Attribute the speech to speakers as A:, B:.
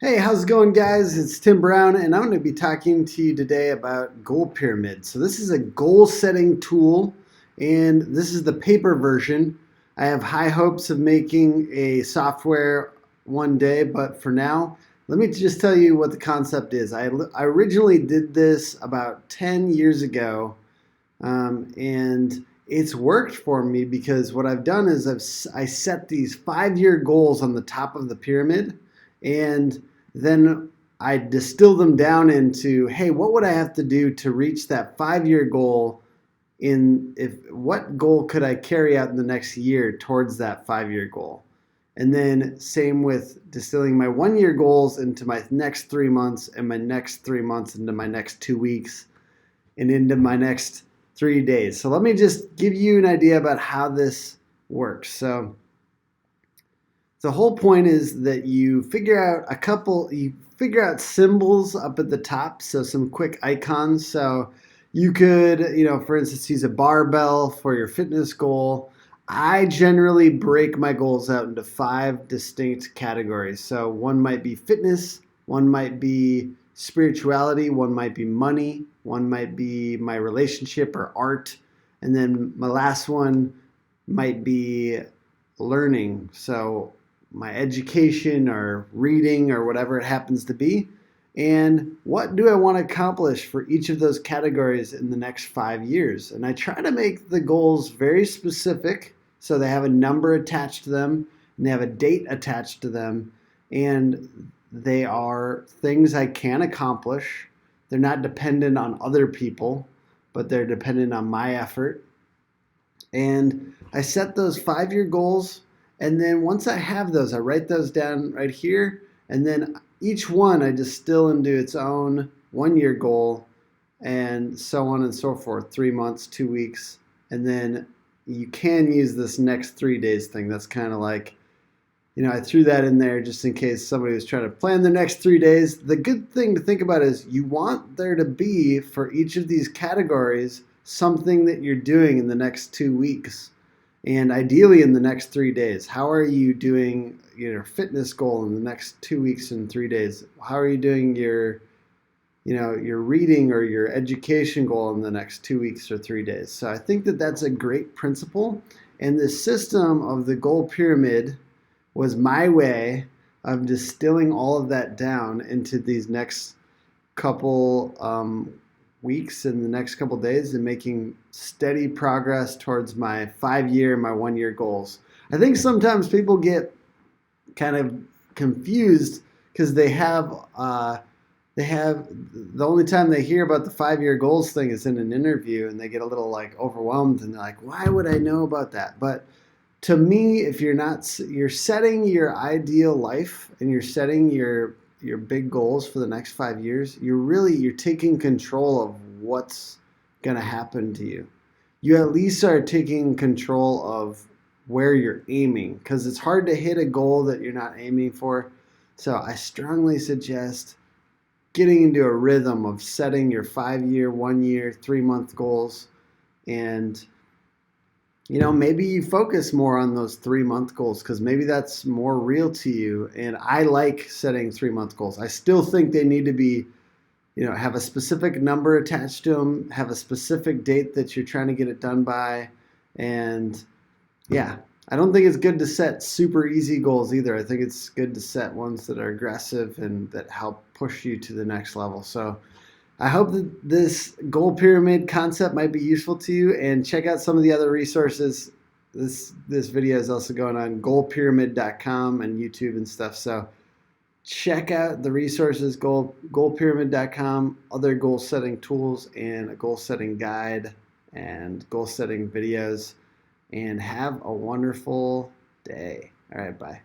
A: Hey, how's it going, guys? It's Tim Brown, and I'm going to be talking to you today about Goal Pyramid. So, this is a goal setting tool, and this is the paper version. I have high hopes of making a software one day, but for now, let me just tell you what the concept is. I originally did this about 10 years ago, and it's worked for me because what I've done is I set these 5 year goals on the top of the pyramid, and then I distill them down into, hey, what would I have to do to reach that 5 year goal? What goal could I carry out in the next year towards that 5 year goal? And then same with distilling my 1 year goals into my next 3 months, and my next 3 months into my next 2 weeks, and into my next 3 days. So let me just give you an idea about how this works. So the whole point is that you figure out symbols up at the top, so some quick icons. So you could, for instance, use a barbell for your fitness goal. I generally break my goals out into 5 distinct categories. So one might be fitness, one might be spirituality, one might be money, one might be my relationship or art, and then my last one might be learning. So my education or reading or whatever it happens to be. And what do I want to accomplish for each of those categories in the next 5 years? And I try to make the goals very specific so they have a number attached to them and they have a date attached to them. And they are things I can accomplish. They're not dependent on other people, but they're dependent on my effort. And I set those 5 year goals. And then once I have those, I write those down right here. And then each one I distill into its own 1 year goal, and so on and so forth, 3 months, 2 weeks. And then you can use this next 3 days thing. That's kind of like, I threw that in there just in case somebody was trying to plan their next 3 days. The good thing to think about is you want there to be, for each of these categories, something that you're doing in the next 2 weeks, and ideally in the next 3 days. How are you doing your fitness goal in the next 2 weeks and 3 days? How are you doing your reading or your education goal in the next 2 weeks or 3 days? So I think that that's a great principle. And the system of the goal pyramid was my way of distilling all of that down into these next couple weeks and the next couple days, and making steady progress towards my 5 year and my 1 year goals. I think sometimes people get kind of confused because they have the only time they hear about the 5 year goals thing is in an interview, and they get a little like overwhelmed, and they're like, why would I know about that? But to me, if you're setting your ideal life and you're setting your big goals for the next 5 years, you're taking control of what's going to happen to you. You at least are taking control of where you're aiming, because it's hard to hit a goal that you're not aiming for. So I strongly suggest getting into a rhythm of setting your 5 year, 1 year, 3 month goals. And maybe you focus more on those 3 month goals because maybe that's more real to you. And I like setting 3 month goals. I still think they need to be, have a specific number attached to them, have a specific date that you're trying to get it done by. And yeah, I don't think it's good to set super easy goals either. I think it's good to set ones that are aggressive and that help push you to the next level. So I hope that this goal pyramid concept might be useful to you, and check out some of the other resources. This video is also going on goalpyramid.com and YouTube and stuff. So check out the resources, goalpyramid.com, other goal setting tools, and a goal setting guide and goal setting videos. And have a wonderful day. All right, bye.